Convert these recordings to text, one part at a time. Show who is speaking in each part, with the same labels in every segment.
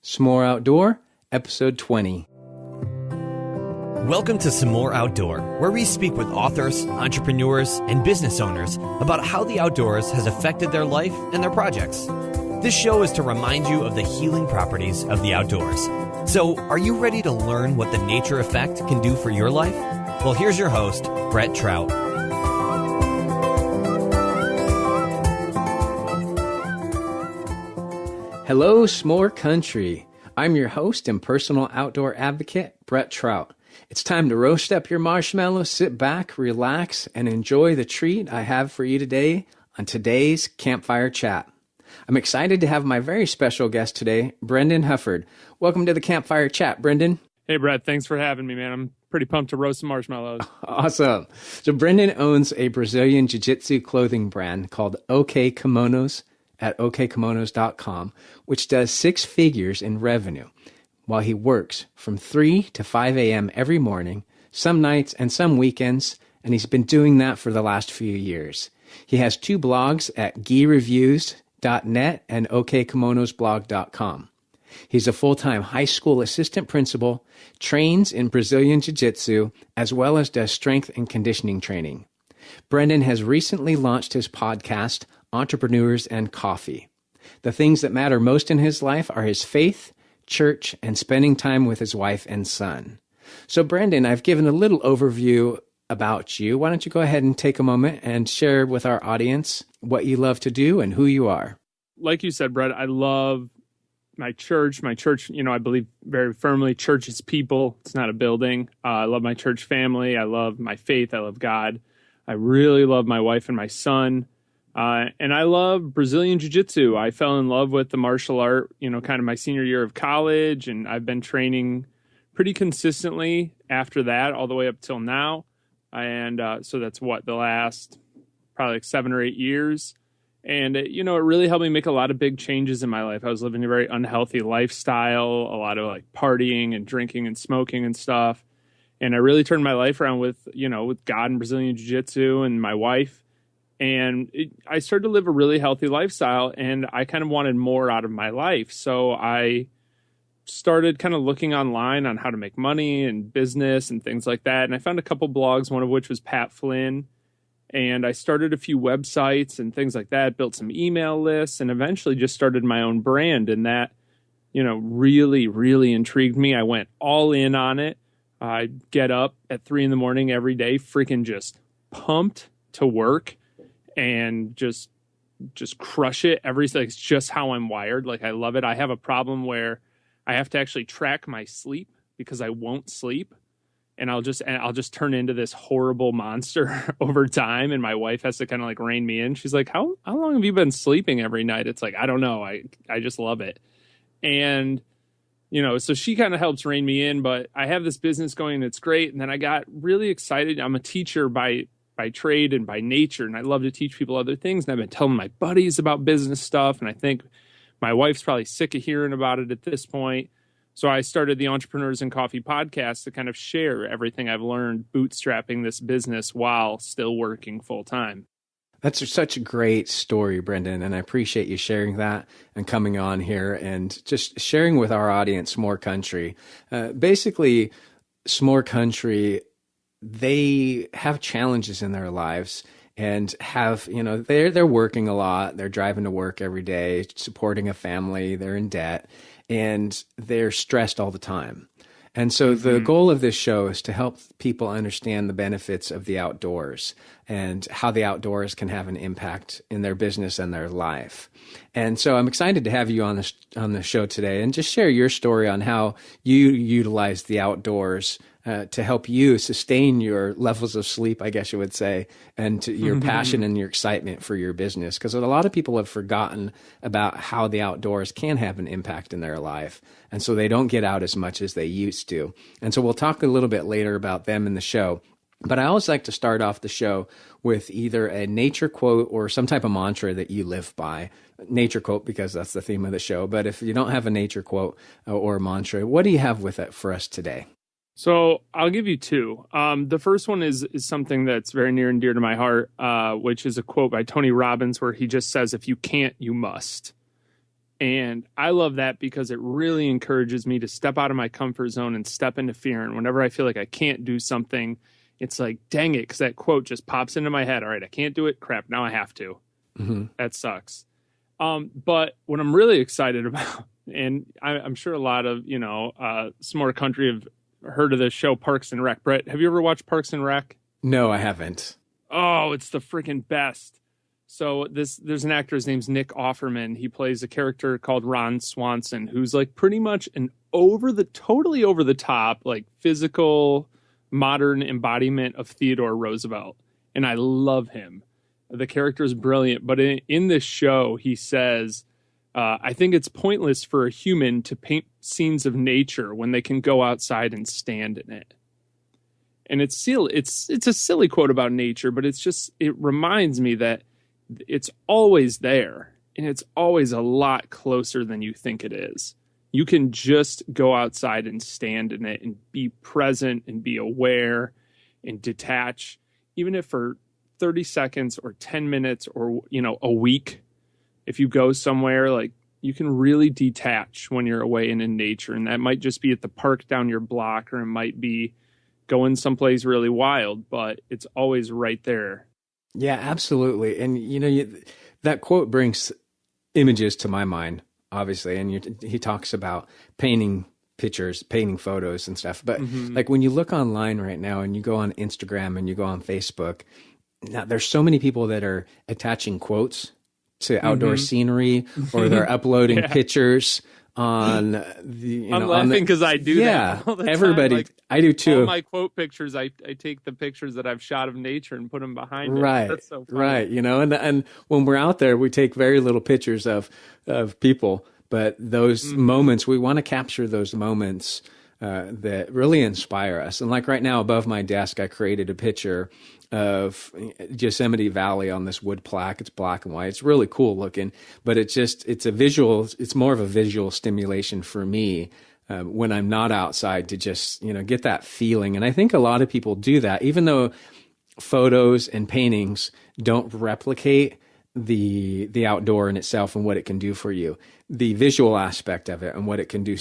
Speaker 1: Some More Outdoor, Episode 20.
Speaker 2: Welcome to Some More Outdoor, where we speak with authors, entrepreneurs, and business owners about how the outdoors has affected their life and their projects. This show is to remind you of the healing properties of the outdoors. So, are you ready to learn what the nature effect can do for your life? Well, here's your host, Brett Trout.
Speaker 1: Hello, S'more Country. I'm your host and personal outdoor advocate, Brett Trout. It's time to roast up your marshmallows, sit back, relax, and enjoy the treat I have for you today on today's Campfire Chat. I'm excited to have my very special guest today, Brendan Hufford. Welcome to the Campfire Chat, Brendan.
Speaker 3: Hey, Brett. Thanks for having me, man. I'm pretty pumped to roast some marshmallows.
Speaker 1: Awesome. So Brendan owns a Brazilian Jiu Jitsu clothing brand called OK Kimonos at okkimonos.com, which does six figures in revenue while he works from 3 to 5 a.m. every morning, some nights and some weekends, and he's been doing that for the last few years. He has two blogs at gireviews.net and okkimonosblog.com. He's a full-time high school assistant principal, trains in Brazilian Jiu Jitsu, as well as does strength and conditioning training. Brendan has recently launched his podcast, Entrepreneurs and Coffee. The things that matter most in his life are his faith, church, and spending time with his wife and son. So, Brendan, I've given a little overview about you. Why don't you go ahead and take a moment and share with our audience what you love to do and who you are?
Speaker 3: Like you said, Brett, I love my church. My church, I believe very firmly church is people. It's not a building. I love my church family. I love my faith. I love God. I really love my wife and my son. And I love Brazilian Jiu Jitsu. I fell in love with the martial art, kind of my senior year of college. And I've been training pretty consistently after that, all the way up till now. And so that's the last probably like 7 or 8 years. And, it really helped me make a lot of big changes in my life. I was living a very unhealthy lifestyle, a lot of like partying and drinking and smoking and stuff. And I really turned my life around with God and Brazilian Jiu Jitsu and my wife. And I started to live a really healthy lifestyle, and I kind of wanted more out of my life. So I started kind of looking online on how to make money and business and things like that. And I found a couple blogs, one of which was Pat Flynn. And I started a few websites and things like that, built some email lists, and eventually just started my own brand. And that, really, really intrigued me. I went all in on it. I get up at 3 a.m. every day, freaking just pumped to work. And just crush it. It's just how I'm wired. Like, I love it. I have a problem where I have to actually track my sleep because I won't sleep. And I'll just turn into this horrible monster over time. And my wife has to kind of like rein me in. She's like, how long have you been sleeping every night? It's like, I don't know. I just love it. And, so she kind of helps rein me in, but I have this business going and it's great. And then I got really excited. I'm a teacher by trade and by nature, and I love to teach people other things. And I've been telling my buddies about business stuff, and I think my wife's probably sick of hearing about it at this point. So I started the Entrepreneurs and Coffee podcast to kind of share everything I've learned bootstrapping this business while still working full time.
Speaker 1: That's such a great story, Brendan, and I appreciate you sharing that and coming on here and just sharing with our audience S'more Country. Basically, S'more Country, they have challenges in their lives and have, they're working a lot. They're driving to work every day, supporting a family. They're in debt and they're stressed all the time. And so the goal of this show is to help people understand the benefits of the outdoors and how the outdoors can have an impact in their business and their life. And so I'm excited to have you on the show today and just share your story on how you utilize the outdoors to help you sustain your levels of sleep, I guess you would say, and to your passion and your excitement for your business. Because a lot of people have forgotten about how the outdoors can have an impact in their life. And so they don't get out as much as they used to. And so we'll talk a little bit later about them in the show. But I always like to start off the show with either a nature quote or some type of mantra that you live by. Nature quote, because that's the theme of the show. But if you don't have a nature quote or a mantra, what do you have with it for us today?
Speaker 3: So I'll give you two. The first one is something that's very near and dear to my heart, which is a quote by Tony Robbins where he just says, if you can't, you must. And I love that because it really encourages me to step out of my comfort zone and step into fear. And whenever I feel like I can't do something, it's like, dang it, because that quote just pops into my head. All right, I can't do it. Crap, now I have to.
Speaker 1: Mm-hmm.
Speaker 3: That sucks. But what I'm really excited about, and I'm sure a lot of, S'more Country have heard of the show Parks and Rec. Brett, have you ever watched Parks and Rec?
Speaker 1: No, I haven't.
Speaker 3: Oh, it's the freaking best. So there's an actor, his name's Nick Offerman. He plays a character called Ron Swanson, who's like pretty much an totally over the top, like physical, modern embodiment of Theodore Roosevelt. And I love him. The character is brilliant. But in this show, he says, I think it's pointless for a human to paint scenes of nature when they can go outside and stand in it. And it's a silly quote about nature, but it reminds me that it's always there, and it's always a lot closer than you think it is. You can just go outside and stand in it and be present and be aware and detach, even if for 30 seconds or 10 minutes or, a week. If you go somewhere, like, you can really detach when you're away and in nature. And that might just be at the park down your block, or it might be going someplace really wild, but it's always right there.
Speaker 1: Yeah, absolutely. And, that quote brings images to my mind, obviously. And he talks about painting pictures, painting photos and stuff. But like when you look online right now and you go on Instagram and you go on Facebook, now there's so many people that are attaching quotes to outdoor scenery, or they're uploading pictures on the,
Speaker 3: I'm laughing because I do that all the time.
Speaker 1: Everybody, like, I do too.
Speaker 3: All my quote pictures, I take the pictures that I've shot of nature and put them behind
Speaker 1: right.
Speaker 3: it. That's so funny.
Speaker 1: Right. And when we're out there, we take very little pictures of people, but those moments, we want to capture those moments that really inspire us. And like right now above my desk, I created a picture of Yosemite Valley on this wood plaque. It's black and white. It's really cool looking, but it's a visual. It's more of a visual stimulation for me when I'm not outside, to just, get that feeling. And I think a lot of people do that, even though photos and paintings don't replicate the outdoor in itself and what it can do for you. The visual aspect of it and what it can do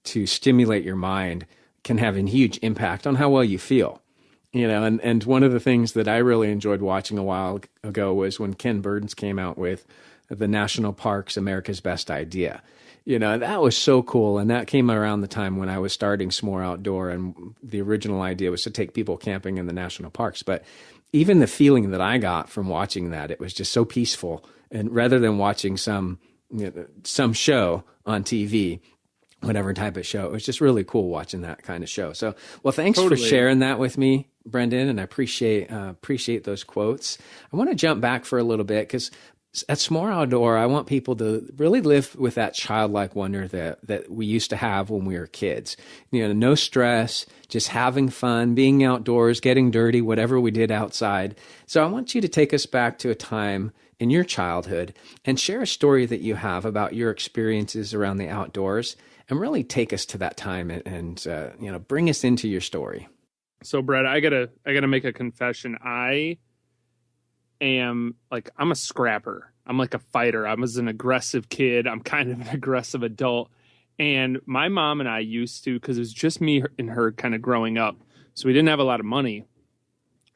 Speaker 1: to stimulate your mind can have a huge impact on how well you feel. And one of the things that I really enjoyed watching a while ago was when Ken Burns came out with the National Parks, America's Best Idea. That was so cool. And that came around the time when I was starting S'more Outdoor, and the original idea was to take people camping in the national parks. But even the feeling that I got from watching that, it was just so peaceful. And rather than watching some show on TV, whatever type of show, it was just really cool watching that kind of show. So, well, thanks for sharing that with me, Brendan, and I appreciate those quotes. I want to jump back for a little bit, because at S'more Outdoor, I want people to really live with that childlike wonder that we used to have when we were kids. No stress, just having fun, being outdoors, getting dirty, whatever we did outside. So I want you to take us back to a time in your childhood and share a story that you have about your experiences around the outdoors, and really take us to that time and bring us into your story.
Speaker 3: So, Brett, I gotta make a confession. I'm a scrapper. I'm like a fighter. I was an aggressive kid. I'm kind of an aggressive adult. And my mom and I used to, because it was just me and her kind of growing up, so we didn't have a lot of money.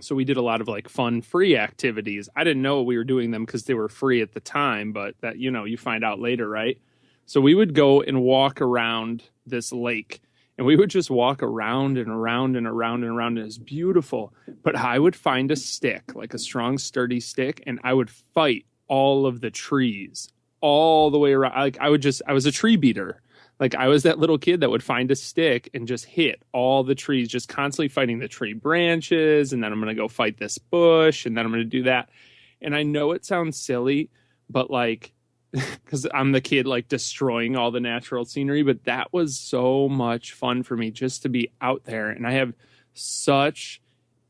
Speaker 3: So we did a lot of like fun, free activities. I didn't know we were doing them because they were free at the time, but that, you find out later, right? So we would go and walk around this lake, and we would just walk around and around and around and around. And it was beautiful. But I would find a stick, like a strong, sturdy stick, and I would fight all of the trees all the way around. Like I was a tree beater. Like I was that little kid that would find a stick and just hit all the trees, just constantly fighting the tree branches. And then I'm going to go fight this bush, and then I'm going to do that. And I know it sounds silly, but like, because I'm the kid like destroying all the natural scenery, but that was so much fun for me just to be out there. And I have such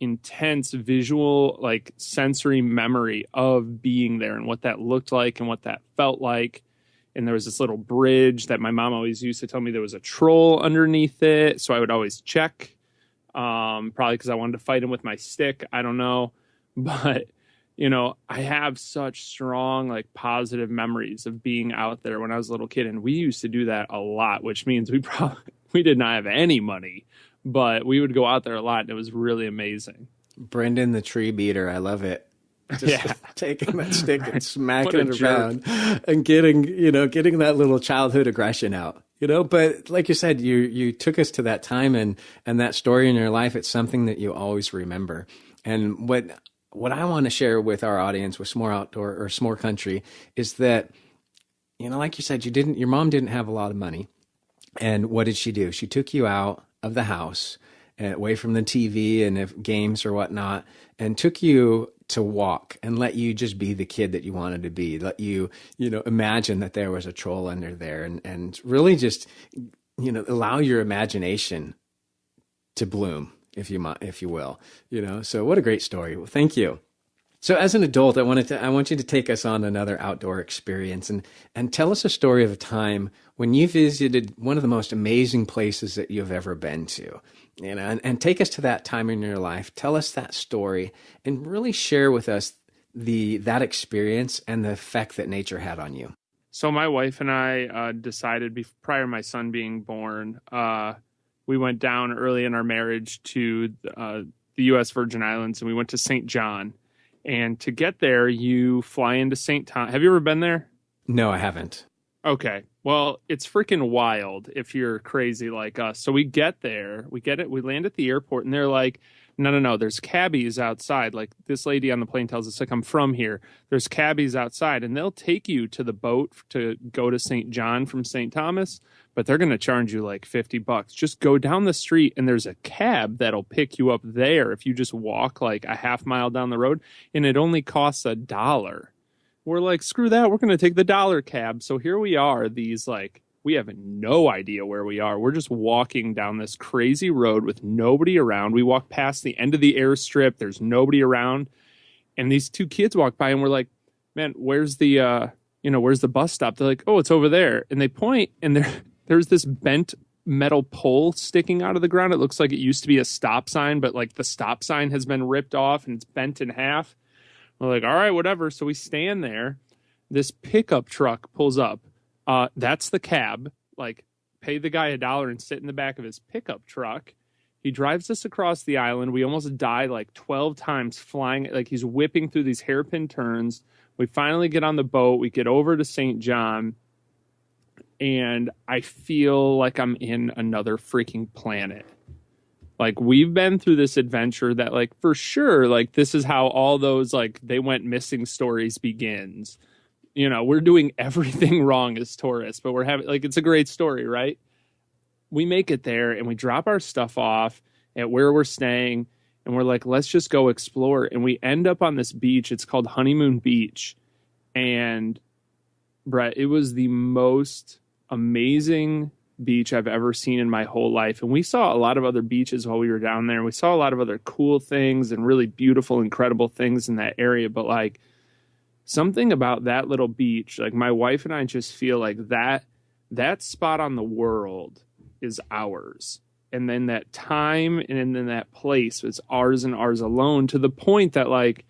Speaker 3: intense visual, like sensory memory of being there and what that looked like and what that felt like. And there was this little bridge that my mom always used to tell me there was a troll underneath it. So I would always check, probably because I wanted to fight him with my stick. I don't know. But I have such strong, like, positive memories of being out there when I was a little kid. And we used to do that a lot, which means we did not have any money, but we would go out there a lot, and it was really amazing.
Speaker 1: Brendan the tree beater. I love it. Just
Speaker 3: Yeah.
Speaker 1: taking that stick and
Speaker 3: What
Speaker 1: smacking
Speaker 3: a
Speaker 1: it
Speaker 3: jerk.
Speaker 1: around and getting that little childhood aggression out. But like you said, you took us to that time and that story in your life. It's something that you always remember. And what I want to share with our audience with S'more Outdoor or S'more Country is that, like you said, your mom didn't have a lot of money. And what did she do? She took you out of the house, away from the TV and if games or whatnot, and took you to walk and let you just be the kid that you wanted to be. Let you, imagine that there was a troll under there, and really just, allow your imagination to bloom, if you will. So what a great story. Well, thank you. So as an adult, I want you to take us on another outdoor experience and tell us a story of a time when you visited one of the most amazing places that you've ever been to, and take us to that time in your life. Tell us that story and really share with us that experience and the effect that nature had on you.
Speaker 3: So my wife and I decided prior to my son being born, we went down early in our marriage to the U.S. Virgin Islands, and we went to St. John. And to get there, you fly into St. Thomas. Have you ever been there?
Speaker 1: No, I haven't.
Speaker 3: Okay. Well, it's freaking wild if you're crazy like us. So we get there, we land at the airport, and they're like, no, there's cabbies outside. Like, this lady on the plane tells us, like, I'm from here. There's cabbies outside, and they'll take you to the boat to go to St. John from St. Thomas, but they're going to charge you like $50. Just go down the street, and there's a cab that'll pick you up there if you just walk like a half mile down the road, and it only costs $1. We're like, screw that. We're going to take the dollar cab. So here we are, we have no idea where we are. We're just walking down this crazy road with nobody around. We walk past the end of the airstrip. There's nobody around. And these two kids walk by, and we're like, man, where's the bus stop? They're like, oh, it's over there. And they point, and there's this bent metal pole sticking out of the ground. It looks like it used to be a stop sign, but like the stop sign has been ripped off and it's bent in half. We're like, all right, whatever. So we stand there. This pickup truck pulls up. That's the cab. Like, pay the guy $1 and sit in the back of his pickup truck. He drives us across the island. We almost die like 12 times flying. Like, he's whipping through these hairpin turns. We finally get on the boat. We get over to St. John. And I feel like I'm in another freaking planet. Like, we've been through this adventure that, like, for sure, like, this is how all those, like, they went missing stories begins. We're doing everything wrong as tourists, but we're having, like, it's a great story, right? We make it there and we drop our stuff off at where we're staying, and we're like, let's just go explore. And we end up on this beach. It's called Honeymoon Beach. And Brett, it was the most amazing beach I've ever seen in my whole life. And we saw a lot of other beaches while we were down there. We saw a lot of other cool things and really beautiful, incredible things in that area. But like, something about that little beach, like, my wife and I just feel like that spot on the world is ours. And then that time and then that place is ours and ours alone, to the point that, like,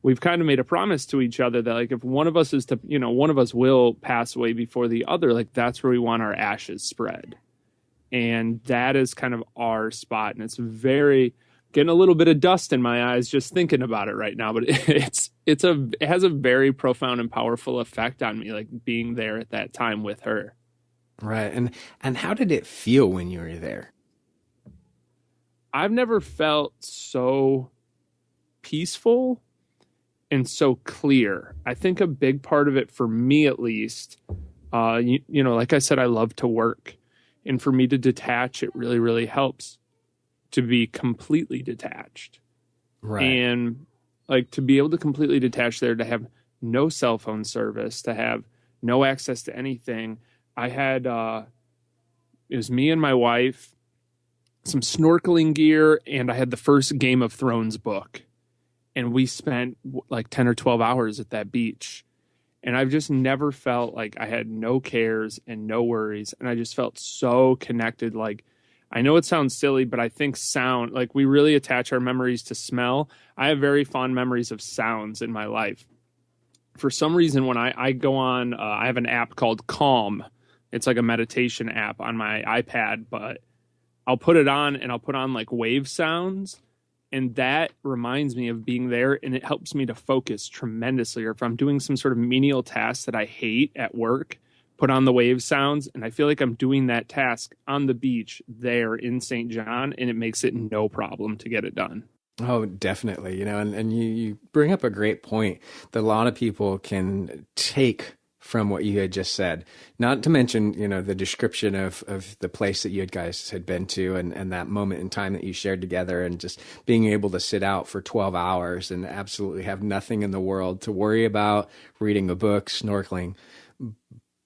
Speaker 3: we've kind of made a promise to each other that, like, if one of us one of us will pass away before the other, like, that's where we want our ashes spread. And that is kind of our spot. And it's getting a little bit of dust in my eyes just thinking about it right now, but it has a very profound and powerful effect on me, like, being there at that time with her.
Speaker 1: Right. And how did it feel when you were there?
Speaker 3: I've never felt so peaceful and so clear. I think a big part of it, for me at least, like I said, I love to work, and for me to detach, it really, really helps to be completely detached.
Speaker 1: Right.
Speaker 3: And like, to be able to completely detach there, to have no cell phone service, to have no access to anything. I had, it was me and my wife, some snorkeling gear, and I had the first Game of Thrones book. And we spent like 10 or 12 hours at that beach. And I've just never felt like I had no cares and no worries. And I just felt so connected. Like, I know it sounds silly, but I think sound, like we really attach our memories to smell. I have very fond memories of sounds in my life. For some reason, when I go on, I have an app called Calm. It's like a meditation app on my iPad, but I'll put it on and I'll put on like wave sounds. And that reminds me of being there, and it helps me to focus tremendously. Or if I'm doing some sort of menial task that I hate at work, put on the wave sounds, and I feel like I'm doing that task on the beach there in St. John, and it makes it no problem to get it done.
Speaker 1: Oh, definitely. And you bring up a great point that a lot of people can take from what you had just said, not to mention, the description of the place that you guys had been to and that moment in time that you shared together, and just being able to sit out for 12 hours and absolutely have nothing in the world to worry about, reading a book, snorkeling,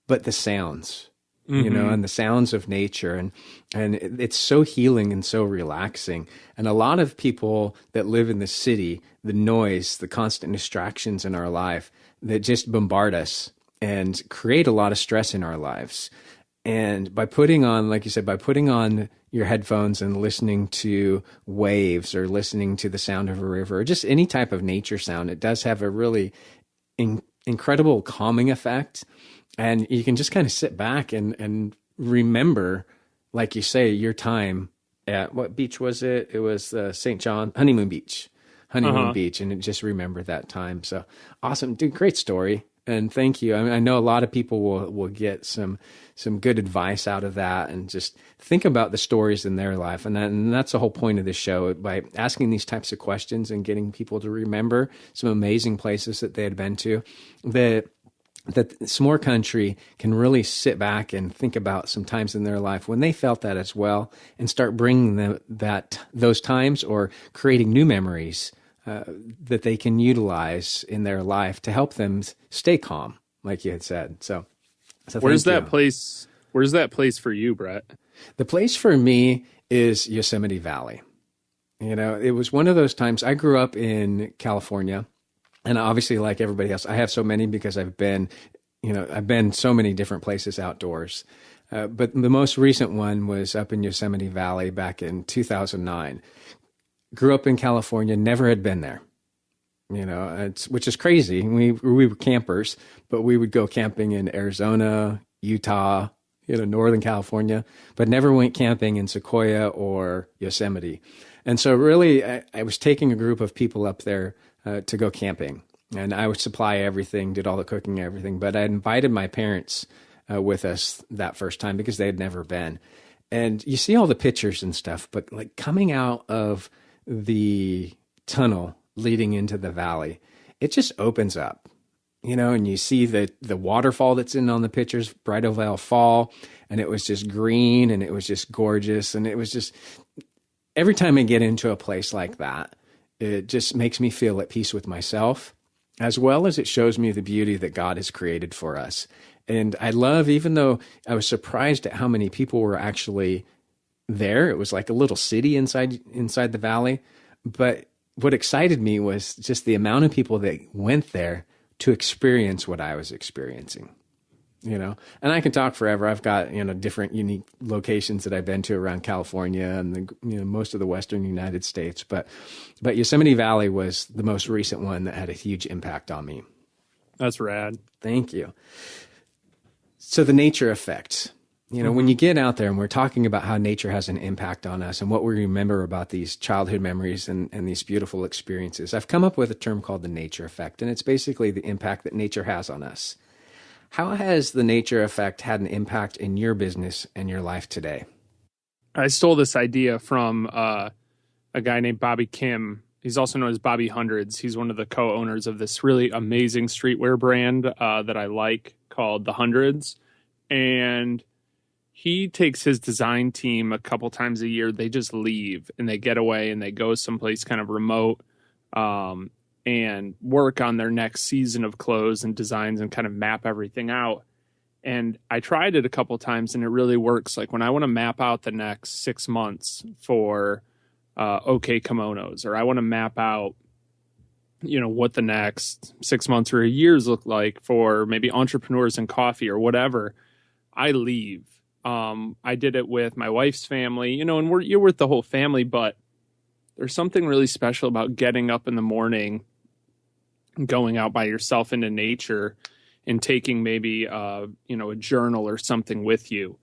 Speaker 1: but the sounds, and the sounds of nature. And it's so healing and so relaxing. And a lot of people that live in the city, the noise, the constant distractions in our life that just bombard us and create a lot of stress in our lives. And by putting on, like you said, by putting on your headphones and listening to waves or listening to the sound of a river or just any type of nature sound, it does have a really incredible calming effect. And you can just kind of sit back and remember, like you say, your time at, what beach was it? It was St. John, Honeymoon Beach, and just remember that time. So awesome, dude, great story. And thank you. I know a lot of people will get some good advice out of that, and just think about the stories in their life. And that's the whole point of this show, by asking these types of questions and getting people to remember some amazing places that they had been to, that S'more Country can really sit back and think about some times in their life when they felt that as well, and start bringing those times or creating new memories that they can utilize in their life to help them stay calm, like you had said. So
Speaker 3: where's that place? Where's that place for you, Brett?
Speaker 1: The place for me is Yosemite Valley. It was one of those times. I grew up in California, and obviously, like everybody else, I have so many because I've been so many different places outdoors. But the most recent one was up in Yosemite Valley back in 2009. Grew up in California, never had been there, which is crazy. We were campers, but we would go camping in Arizona, Utah, Northern California, but never went camping in Sequoia or Yosemite. And so really, I was taking a group of people up there to go camping, and I would supply everything, did all the cooking, everything. But I invited my parents with us that first time because they had never been. And you see all the pictures and stuff, but like coming out of the tunnel leading into the valley, it just opens up, and you see the waterfall that's on the pictures, Bridal Veil Fall, and it was just green and it was just gorgeous. And it was just, every time I get into a place like that, it just makes me feel at peace with myself, as well as it shows me the beauty that God has created for us. And I love, even though I was surprised at how many people were actually there, it was like a little city inside the valley. But what excited me was just the amount of people that went there to experience what I was experiencing. And I can talk forever. I've got, different unique locations that I've been to around California and most of the Western United States. But Yosemite Valley was the most recent one that had a huge impact on me.
Speaker 3: That's rad.
Speaker 1: Thank you. So the nature effect, when you get out there, and we're talking about how nature has an impact on us and what we remember about these childhood memories and these beautiful experiences, I've come up with a term called the nature effect. And it's basically the impact that nature has on us. How has the nature effect had an impact in your business and your life today?
Speaker 3: I stole this idea from a guy named Bobby Kim. He's also known as Bobby Hundreds. He's one of the co-owners of this really amazing streetwear brand that I like called The Hundreds. And he takes his design team a couple times a year. They just leave and they get away and they go someplace kind of remote and work on their next season of clothes and designs and kind of map everything out. And I tried it a couple times and it really works. Like when I want to map out the next 6 months for OK Kimonos, or I want to map out, what the next 6 months or a year's look like for maybe entrepreneurs in coffee or whatever, I leave I did it with my wife's family, you know, and you're with the whole family, but there's something really special about getting up in the morning, going out by yourself into nature and taking maybe, you know, a journal or something with you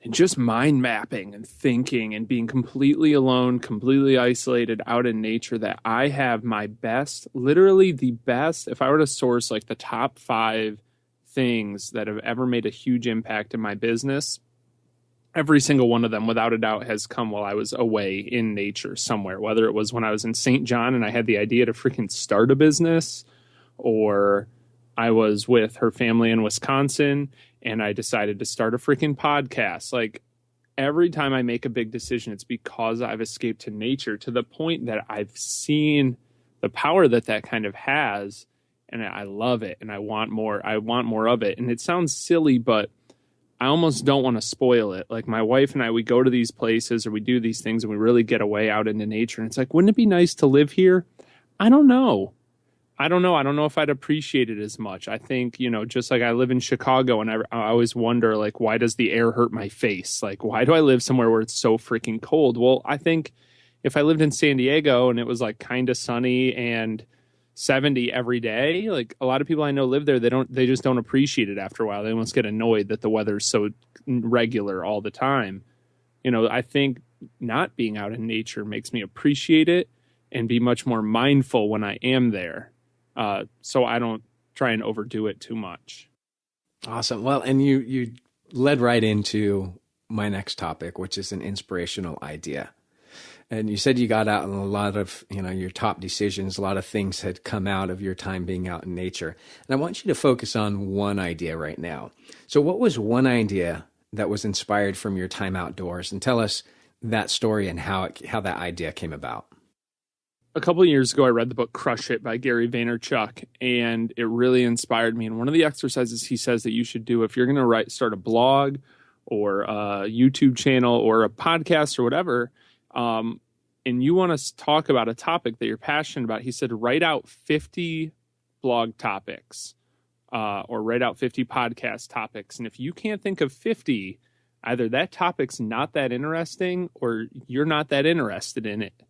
Speaker 3: and just mind mapping and thinking and being completely alone, completely isolated out in nature, that I have my best, literally the best, if I were to source like the top 5 things that have ever made a huge impact in my business, every single one of them, without a doubt, has come while I was away in nature somewhere, whether it was when I was in St. John and I had the idea to freaking start a business, or I was with her family in Wisconsin and I decided to start a freaking podcast. Like, every time I make a big decision, it's because I've escaped to nature, to the point that I've seen the power that that kind of has. And I love it. And I want more of it. And it sounds silly, but I almost don't want to spoil it. Like, my wife and I, we go to these places or we do these things and we really get away out into nature. And it's like, wouldn't it be nice to live here? I don't know. I don't know if I'd appreciate it as much. I think, you know, just like I live in Chicago and I always wonder, like, why does the air hurt my face? Like, why do I live somewhere where it's so freaking cold? Well, I think if I lived in San Diego and it was like kind of sunny and 70 every day, like, a lot of people I know live there, they just don't appreciate it after a while. They almost get annoyed that the weather's so regular all the time. You know, I think not being out in nature makes me appreciate it and be much more mindful when I am there. So I don't try and overdo it too much.
Speaker 1: Awesome. Well, and you led right into my next topic, which is an inspirational idea. And you said you got out on a lot of, you know, your top decisions, a lot of things had come out of your time being out in nature. And I want you to focus on one idea right now. So what was one idea that was inspired from your time outdoors? And tell us that story and how that idea came about.
Speaker 3: A couple of years ago, I read the book Crush It by Gary Vaynerchuk, and it really inspired me. And one of the exercises he says that you should do if you're going to start a blog or a YouTube channel or a podcast or whatever, and you want to talk about a topic that you're passionate about, he said, write out 50 blog topics or write out 50 podcast topics. And if you can't think of 50, either that topic's not that interesting or you're not that interested in it.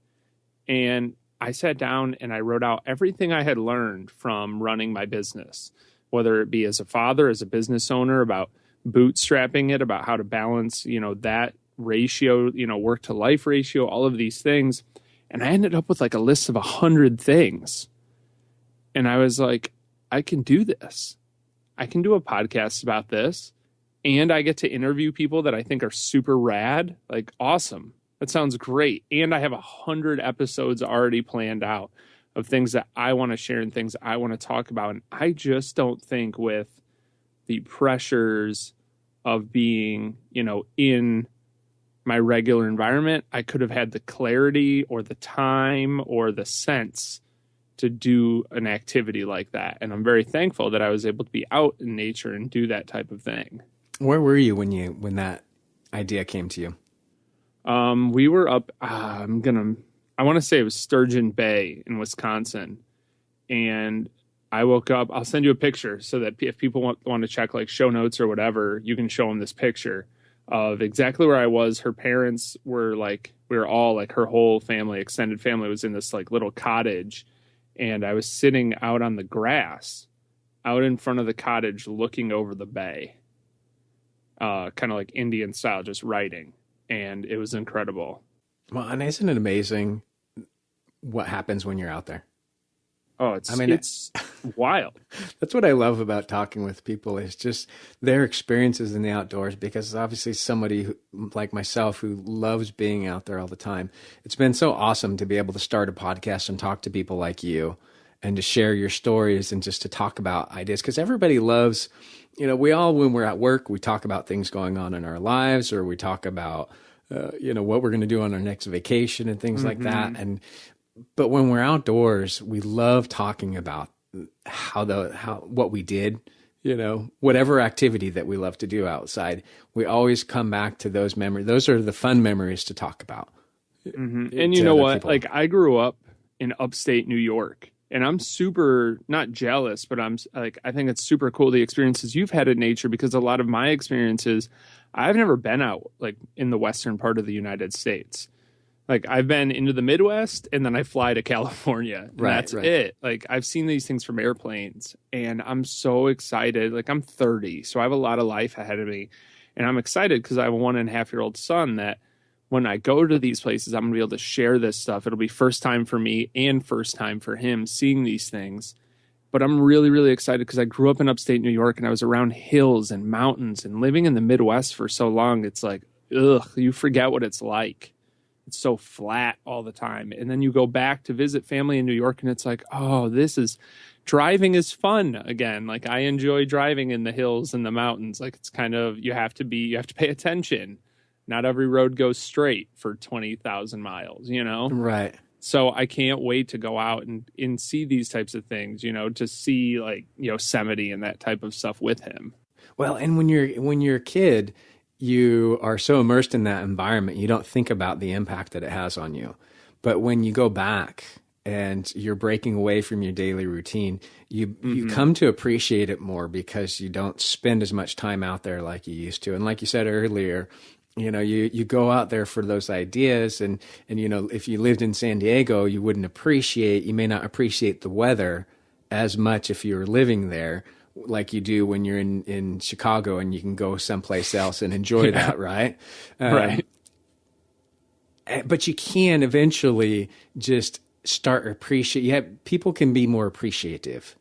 Speaker 3: And I sat down and I wrote out everything I had learned from running my business, whether it be as a father, as a business owner, about bootstrapping it, about how to balance, you know, that ratio, you know, work to life ratio, all of these things. And I ended up with like a list of 100 things. And I was like, I can do this. I can do a podcast about this. And I get to interview people that I think are super rad. Like, awesome. That sounds great. And I have 100 episodes already planned out of things that I want to share and things I want to talk about. And I just don't think with the pressures of being, you know, in my regular environment, I could have had the clarity or the time or the sense to do an activity like that. And I'm very thankful that I was able to be out in nature and do that type of thing.
Speaker 1: Where were you when that idea came to you?
Speaker 3: We were up, I want to say it was Sturgeon Bay in Wisconsin. And I woke up, I'll send you a picture so that if people want to check like show notes or whatever, you can show them this picture of exactly where I was. Her parents were like, we were all like, her whole family, extended family was in this like little cottage. And I was sitting out on the grass out in front of the cottage looking over the bay, kind of like Indian style, just writing. And it was incredible.
Speaker 1: Well, and isn't it amazing what happens when you're out there?
Speaker 3: Oh, it's wild.
Speaker 1: That's what I love about talking with people is just their experiences in the outdoors, because obviously somebody like myself who loves being out there all the time. It's been so awesome to be able to start a podcast and talk to people like you and to share your stories and just to talk about ideas, because everybody loves, you know, we all, when we're at work, we talk about things going on in our lives, or we talk about, you know, what we're going to do on our next vacation and things like that. But when we're outdoors, we love talking about what we did, you know, whatever activity that we love to do outside. We always come back to those memories. Those are the fun memories to talk about.
Speaker 3: And you know what? People. Like, I grew up in upstate New York, And I'm super not jealous, but I'm like, I think it's super cool the experiences you've had in nature, because a lot of my experiences, I've never been out like in the western part of the United States. Like I've been into the Midwest and then I fly to California and that's it. Like I've seen these things from airplanes and I'm so excited. Like I'm 30, so I have a lot of life ahead of me. And I'm excited because I have a 1.5-year-old son that when I go to these places, I'm gonna be able to share this stuff. It'll be first time for me and first time for him seeing these things. But I'm really, really excited because I grew up in upstate New York and I was around hills and mountains, and living in the Midwest for so long, it's like, ugh, you forget what it's like. It's so flat all the time. And then you go back to visit family in New York and it's like, oh, driving is fun again. Like I enjoy driving in the hills and the mountains. Like it's kind of, you have to pay attention. Not every road goes straight for 20,000 miles, you know?
Speaker 1: Right.
Speaker 3: So I can't wait to go out and see these types of things, you know, to see like Yosemite and that type of stuff with him.
Speaker 1: Well, and when you're a kid, you are so immersed in that environment, you don't think about the impact that it has on you. But when you go back and you're breaking away from your daily routine, you come to appreciate it more because you don't spend as much time out there like you used to. And like you said earlier, you go out there for those ideas and if you lived in San Diego, you may not appreciate the weather as much if you were living there like you do when you're in Chicago and you can go someplace else and enjoy that, right?
Speaker 3: Right.
Speaker 1: But you can eventually just start people can be more appreciative.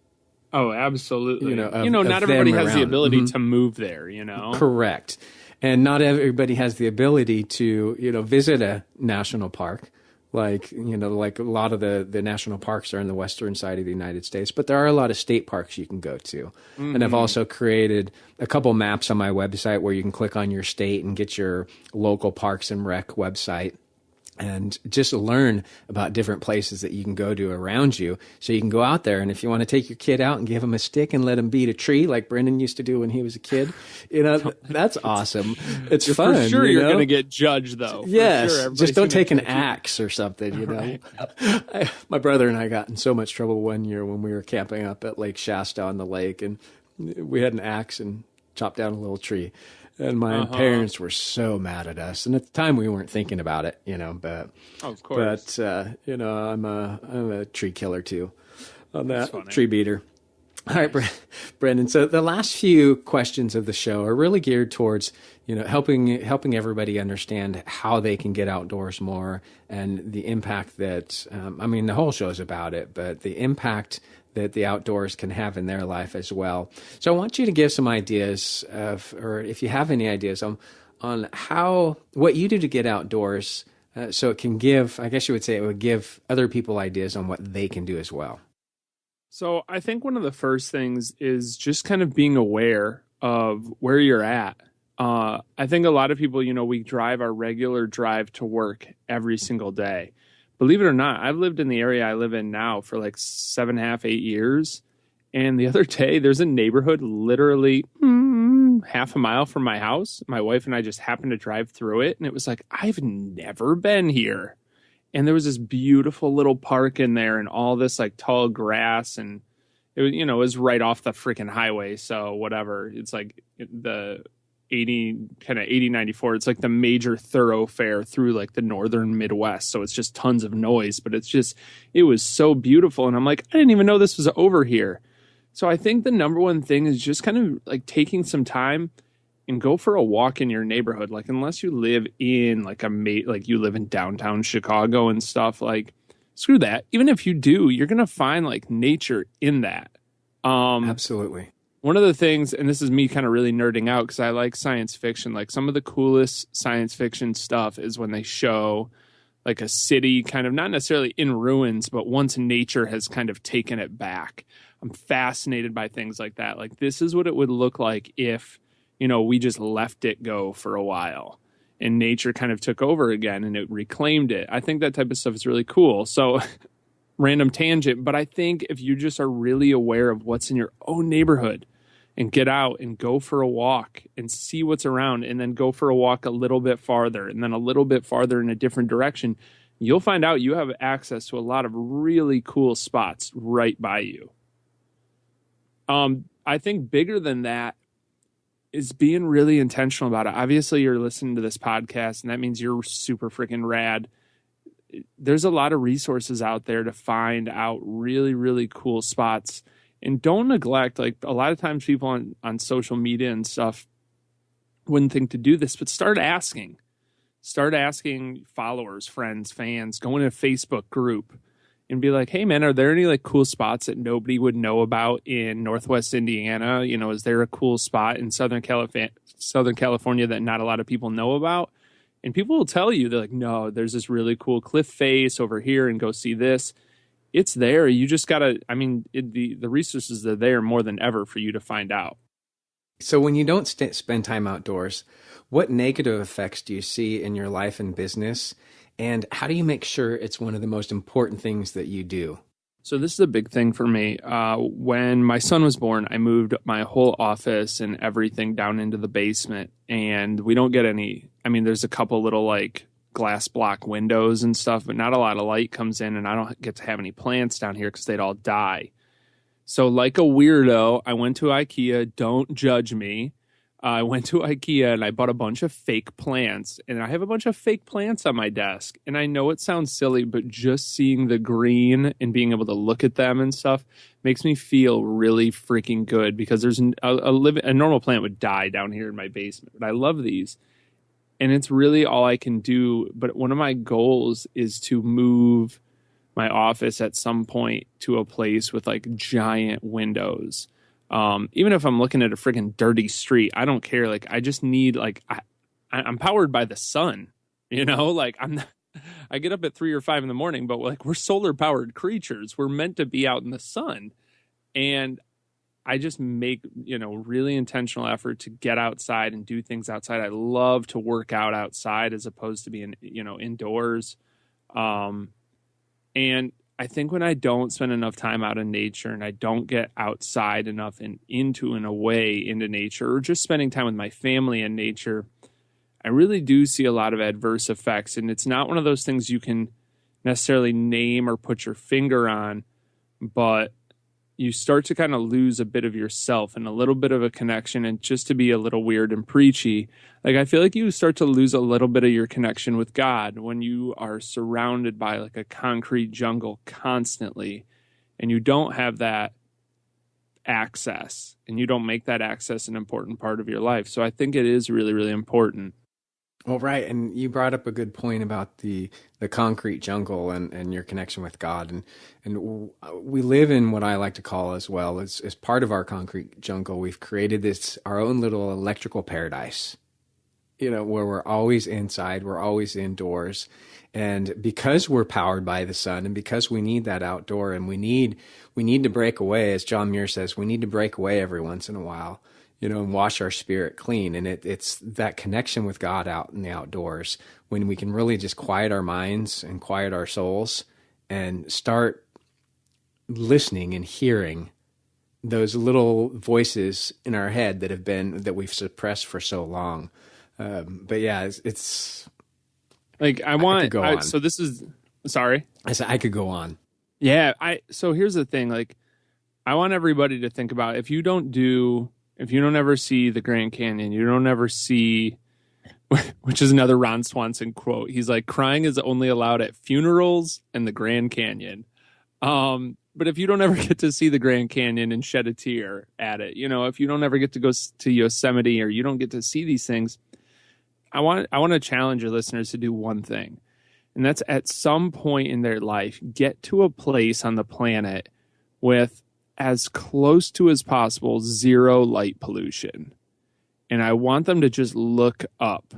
Speaker 3: Oh, absolutely.
Speaker 1: Not
Speaker 3: everybody has the ability to move there,
Speaker 1: Correct. And not everybody has the ability to, visit a national park. Like a lot of the national parks are in the western side of the United States, but there are a lot of state parks you can go to. Mm-hmm. And I've also created a couple maps on my website where you can click on your state and get your local Parks and Rec website and just learn about different places that you can go to around you. So you can go out there, and if you want to take your kid out and give him a stick and let him beat a tree like Brendan used to do when he was a kid, that's awesome. It's fun.
Speaker 3: For sure you're going to get judged, though.
Speaker 1: Yes,
Speaker 3: sure,
Speaker 1: just don't take an axe or something,
Speaker 3: Right.
Speaker 1: My brother and I got in so much trouble one year when we were camping up at Lake Shasta on the lake, and we had an axe and chopped down a little tree. And my parents were so mad at us. And at the time we weren't thinking about it, but
Speaker 3: of course.
Speaker 1: But I'm a tree killer too. On that tree beater. All right, Brendan. So the last few questions of the show are really geared towards, helping everybody understand how they can get outdoors more and the impact that, the whole show is about it, but the impact that the outdoors can have in their life as well. So I want you to give some ideas or if you have any ideas on what you do to get outdoors, so it can give, I guess you would say it would give other people ideas on what they can do as well.
Speaker 3: So I think one of the first things is just kind of being aware of where you're at. I think a lot of people, we drive our regular drive to work every single day. Believe it or not, I've lived in the area I live in now for like 7.5, 8 years. And the other day, there's a neighborhood literally half a mile from my house. My wife and I just happened to drive through it. And it was like, I've never been here. And there was this beautiful little park in there and all this like tall grass. And it was, it was right off the freaking highway. So whatever, it's like the 80-94. It's like the major thoroughfare through like the northern Midwest. So it's just tons of noise, but it was so beautiful. And I'm like, I didn't even know this was over here. So I think the number one thing is just kind of like taking some time and go for a walk in your neighborhood. Like unless you live in like you live in downtown Chicago and stuff, like screw that. Even if you do, you're going to find like nature in that.
Speaker 1: Absolutely.
Speaker 3: One of the things, and this is me kind of really nerding out because I like science fiction, like some of the coolest science fiction stuff is when they show like a city kind of not necessarily in ruins, but once nature has kind of taken it back. I'm fascinated by things like that. Like this is what it would look like if, we just let it go for a while and nature kind of took over again and it reclaimed it. I think that type of stuff is really cool. So random tangent, but I think if you just are really aware of what's in your own neighborhood and get out and go for a walk and see what's around and then go for a walk a little bit farther and then a little bit farther in a different direction, you'll find out you have access to a lot of really cool spots right by you. I think bigger than that is being really intentional about it. Obviously, you're listening to this podcast, and that means you're super freaking rad. There's a lot of resources out there to find out really, really cool spots. And don't neglect, like a lot of times people on social media and stuff wouldn't think to do this, but start asking followers, friends, fans, go in a Facebook group and be like, hey man, are there any like cool spots that nobody would know about in Northwest Indiana? You know, is there a cool spot in Southern California that not a lot of people know about? And people will tell you, they're like, no, there's this really cool cliff face over here and go see this. It's there. You just gotta, the resources are there more than ever for you to find out.
Speaker 1: So when you don't spend time outdoors, what negative effects do you see in your life and business? And how do you make sure it's one of the most important things that you do?
Speaker 3: So this is a big thing for me. When my son was born, I moved my whole office and everything down into the basement. And we don't get there's a couple little like glass block windows and stuff, but not a lot of light comes in. And I don't get to have any plants down here because they'd all die. So like a weirdo, I went to IKEA. Don't judge me. I went to IKEA and I bought a bunch of fake plants, and I have a bunch of fake plants on my desk. And I know it sounds silly, but just seeing the green and being able to look at them and stuff makes me feel really freaking good, because there's a normal plant would die down here in my basement, but I love these. And it's really all I can do. But one of my goals is to move my office at some point to a place with like giant windows. Even if I'm looking at a freaking dirty street, I don't care. Like, I just need, like, I'm powered by the sun, you know, like I get up at 3 or 5 in the morning, but like, we're solar powered creatures. We're meant to be out in the sun. And I just make, really intentional effort to get outside and do things outside. I love to work out outside as opposed to being, indoors. And I think when I don't spend enough time out in nature and I don't get outside enough and away into nature, or just spending time with my family in nature, I really do see a lot of adverse effects. And it's not one of those things you can necessarily name or put your finger on, but you start to kind of lose a bit of yourself and a little bit of a connection. And just to be a little weird and preachy, like I feel like you start to lose a little bit of your connection with God when you are surrounded by like a concrete jungle constantly, and you don't have that access, and you don't make that access an important part of your life. So I think it is really, really important.
Speaker 1: Well, right. And you brought up a good point about the concrete jungle and your connection with God. And we live in what I like to call as well as part of our concrete jungle. We've created our own little electrical paradise, where we're always inside, we're always indoors. And because we're powered by the sun, and because we need that outdoor, and we need to break away, as John Muir says, we need to break away every once in a while, and wash our spirit clean. And it's that connection with God out in the outdoors, when we can really just quiet our minds and quiet our souls and start listening and hearing those little voices in our head that we've suppressed for so long. But yeah, it's
Speaker 3: like, sorry.
Speaker 1: I said I could go on.
Speaker 3: Yeah. So here's the thing. Like, I want everybody to think about, if you don't ever see the Grand Canyon, you don't ever see, which is another Ron Swanson quote. He's like, crying is only allowed at funerals and the Grand Canyon. But if you don't ever get to see the Grand Canyon and shed a tear at it, if you don't ever get to go to Yosemite, or you don't get to see these things, I want to challenge your listeners to do one thing. And that's, at some point in their life, get to a place on the planet with, as close to as possible, zero light pollution. And I want them to just look up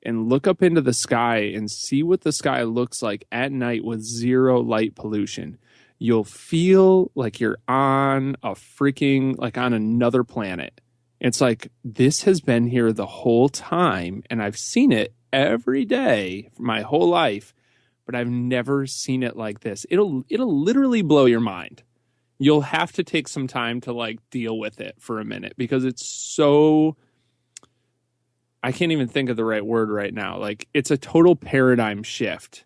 Speaker 3: into the sky and see what the sky looks like at night with zero light pollution. You'll feel like you're on on another planet. It's like, this has been here the whole time, and I've seen it every day for my whole life, but I've never seen it like this. It'll literally blow your mind. You'll have to take some time to like deal with it for a minute, because it's so, I can't even think of the right word right now. Like, it's a total paradigm shift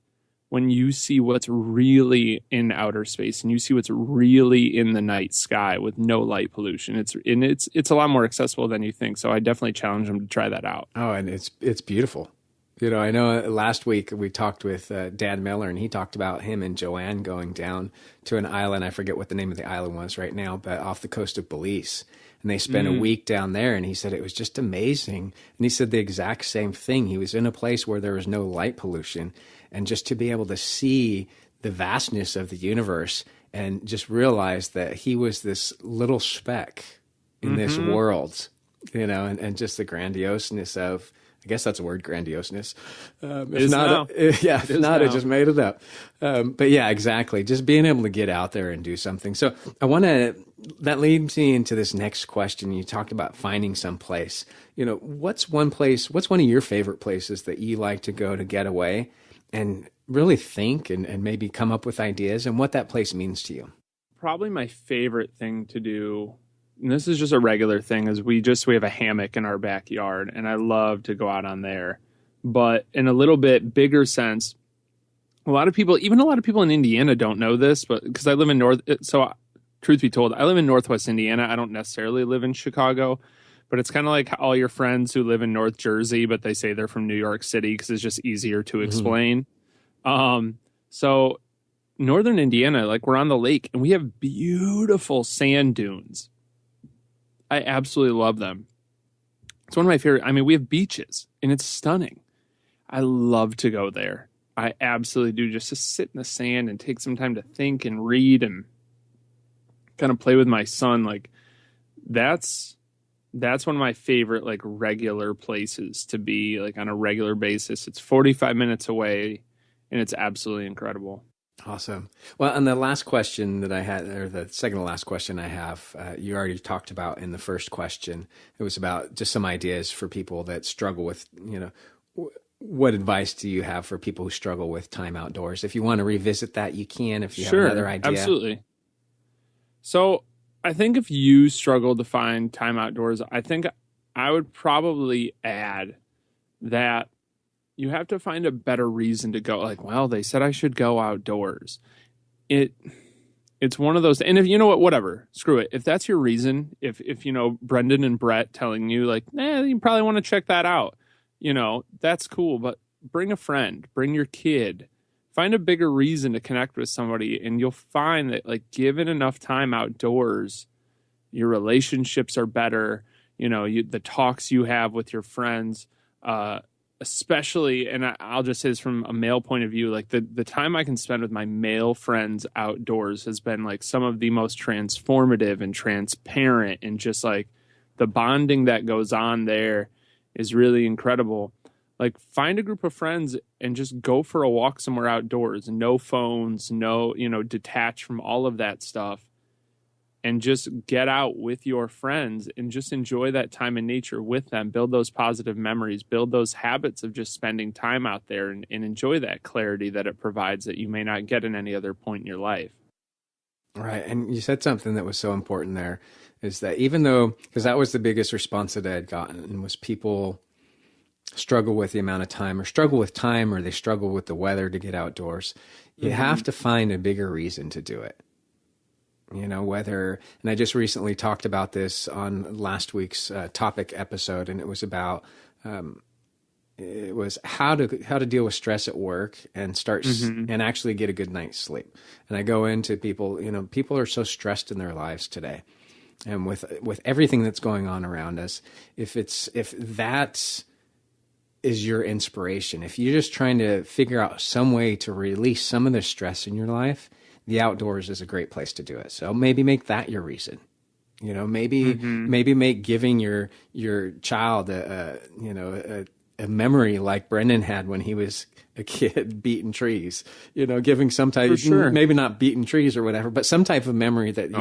Speaker 3: when you see what's really in outer space and you see what's really in the night sky with no light pollution. It's a lot more accessible than you think. So I definitely challenge them to try that out.
Speaker 1: Oh, and it's beautiful. I know last week we talked with Dan Miller, and he talked about him and Joanne going down to an island. I forget what the name of the island was right now, but off the coast of Belize. And they spent a week down there, and he said it was just amazing. And he said the exact same thing. He was in a place where there was no light pollution, and just to be able to see the vastness of the universe and just realize that he was this little speck in this world, and just the grandioseness of, I guess that's a word, grandioseness. If not, I just made it up. But yeah, exactly. Just being able to get out there and do something. So that leads me into this next question. You talked about finding some place. What's one of your favorite places that you like to go to get away and really think and maybe come up with ideas and what that place means to you?
Speaker 3: Probably my favorite thing to do, and this is just a regular thing, is we have a hammock in our backyard, and I love to go out on there. But in a little bit bigger sense, a lot of people in Indiana don't know this, but because I live in truth be told, I live in Northwest Indiana. I don't necessarily live in Chicago, but it's kind of like all your friends who live in North Jersey, but they say they're from New York City because it's just easier to explain. So Northern Indiana, like, we're on the lake, and we have beautiful sand dunes. I absolutely love them. It's one of my favorite. I mean, we have beaches, and it's stunning. I love to go there. I absolutely do, just to sit in the sand and take some time to think and read and kind of play with my son. Like, that's one of my favorite, like, regular places to be, like, on a regular basis. It's 45 minutes away, and it's absolutely incredible.
Speaker 1: Awesome. Well, and the last question that I had, or the second to last question I have, you already talked about in the first question. It was about just some ideas for people that struggle with, what advice do you have for people who struggle with time outdoors? If you want to revisit that, you can, if you have another idea.
Speaker 3: Absolutely. So I think if you struggle to find time outdoors, I think I would probably add that you have to find a better reason to go. Like, well, they said I should go outdoors. It's one of those, and if whatever, screw it. If that's your reason, if Brendan and Brett telling you, like, you probably want to check that out, that's cool. But bring a friend, bring your kid, find a bigger reason to connect with somebody, and you'll find that, like, given enough time outdoors, your relationships are better. The talks you have with your friends, especially, and I'll just say this from a male point of view, like the time I can spend with my male friends outdoors has been, like, some of the most transformative and transparent, and just, like, the bonding that goes on there is really incredible. Like, find a group of friends and just go for a walk somewhere outdoors. No phones, detach from all of that stuff. And just get out with your friends and just enjoy that time in nature with them. Build those positive memories. Build those habits of just spending time out there and enjoy that clarity that it provides that you may not get in any other point in your life.
Speaker 1: Right. And you said something that was so important there, is that even though, because that was the biggest response that I had gotten, was people struggle with the amount of time, or they struggle with the weather to get outdoors. You have to find a bigger reason to do it. And I just recently talked about this on last week's topic episode, and it was about how to deal with stress at work and start and actually get a good night's sleep. And I go into people, people are so stressed in their lives today, and with everything that's going on around us, if that is your inspiration, if you're just trying to figure out some way to release some of the stress in your life, the outdoors is a great place to do it. So maybe make that your reason. Maybe make giving your child a memory like Brendan had when he was a kid, beating trees. Giving some type, maybe not beating trees or whatever, but some type of memory that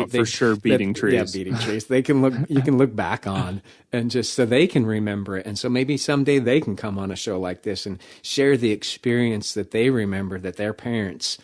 Speaker 1: beating trees. Yeah, beating trees. You can look back on, and just so they can remember it. And so maybe someday they can come on a show like this and share the experience that they remember that their parents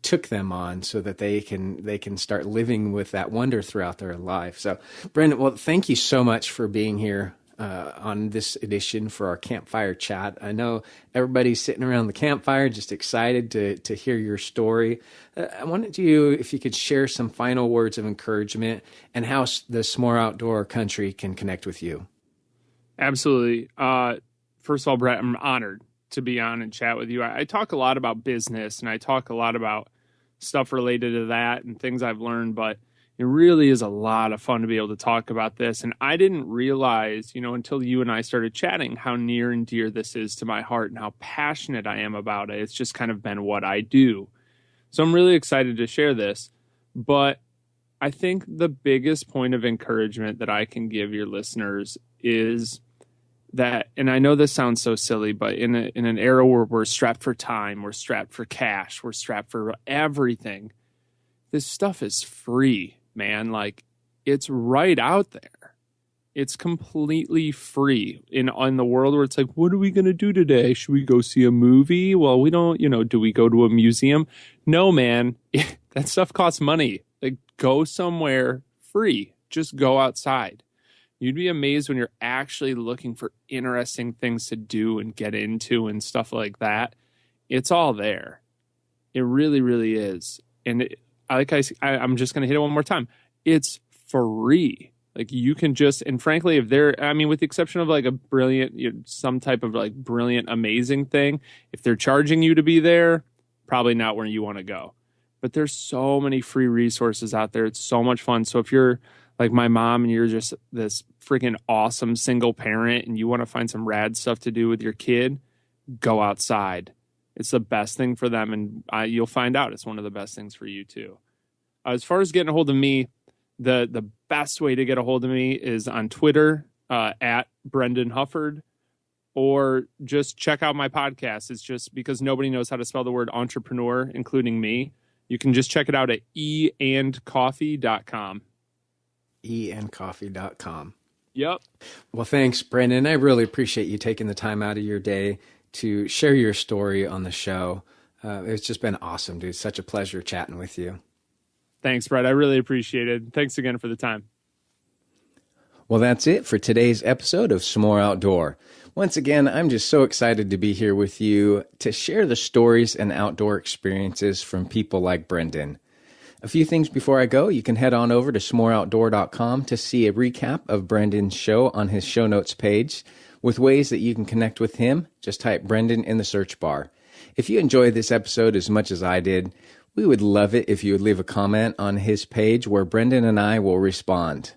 Speaker 1: took them on, so that they can start living with that wonder throughout their life. So, Brendan, well, thank you so much for being here on this edition for our campfire chat. I know everybody's sitting around the campfire just excited to hear your story. I wanted you, if you could share some final words of encouragement and how the S'more Outdoor Country can connect with you.
Speaker 3: Absolutely. First of all, Brett, I'm honored to be on and chat with you. I talk a lot about business and I talk a lot about stuff related to that and things I've learned, but it really is a lot of fun to be able to talk about this. And I didn't realize, until you and I started chatting, how near and dear this is to my heart and how passionate I am about it. It's just kind of been what I do. So I'm really excited to share this. But I think the biggest point of encouragement that I can give your listeners is that, and I know this sounds so silly, but in an era where we're strapped for time, we're strapped for cash, we're strapped for everything, this stuff is free, man. Like, it's right out there. It's completely free in the world where it's like, what are we going to do today? Should we go see a movie? Well, we don't, do we go to a museum? No, man, that stuff costs money. Like, go somewhere free. Just go outside. You'd be amazed when you're actually looking for interesting things to do and get into and stuff like that. It's all there. It really, really is. And I'm just going to hit it one more time. It's free. Like, you can just, and frankly, with the exception of like a brilliant, some type of like brilliant, amazing thing, if they're charging you to be there, probably not where you want to go. But there's so many free resources out there. It's so much fun. So if you're like my mom and you're just this freaking awesome single parent and you want to find some rad stuff to do with your kid, go outside. It's the best thing for them. And you'll find out it's one of the best things for you too. As far as getting a hold of me, the best way to get a hold of me is on Twitter, at Brendan Hufford, or just check out my podcast. It's just because nobody knows how to spell the word entrepreneur, including me. You can just check it out at eandcoffee.com.
Speaker 1: eandcoffee.com.
Speaker 3: Yep.
Speaker 1: Well, thanks, Brendan. I really appreciate you taking the time out of your day to share your story on the show. It's just been awesome, dude. Such a pleasure chatting with you.
Speaker 3: Thanks, Brett. I really appreciate it. Thanks again for the time.
Speaker 1: Well, that's it for today's episode of S'more Outdoor. Once again, I'm just so excited to be here with you to share the stories and outdoor experiences from people like Brendan. A few things before I go. You can head on over to s'moreoutdoor.com to see a recap of Brendan's show on his show notes page. With ways that you can connect with him, just type Brendan in the search bar. If you enjoyed this episode as much as I did, we would love it if you would leave a comment on his page where Brendan and I will respond.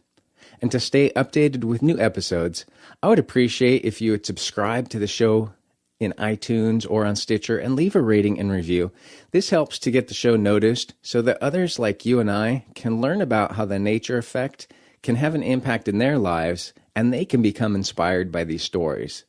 Speaker 1: And to stay updated with new episodes, I would appreciate if you would subscribe to the show in iTunes or on Stitcher and leave a rating and review. This helps to get the show noticed so that others like you and I can learn about how the nature effect can have an impact in their lives and they can become inspired by these stories.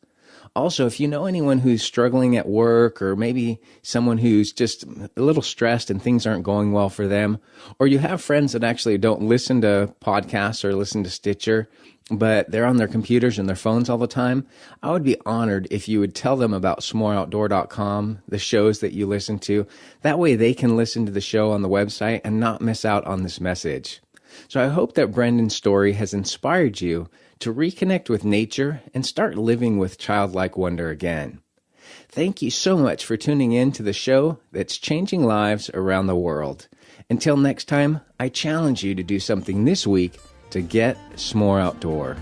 Speaker 1: Also, if you know anyone who's struggling at work or maybe someone who's just a little stressed and things aren't going well for them, or you have friends that actually don't listen to podcasts or listen to Stitcher, but they're on their computers and their phones all the time, I would be honored if you would tell them about s'moreoutdoor.com, the shows that you listen to. That way they can listen to the show on the website and not miss out on this message. So I hope that Brendan's story has inspired you to reconnect with nature and start living with childlike wonder again. Thank you so much for tuning in to the show that's changing lives around the world. Until next time, I challenge you to do something this week to get s'more outdoor.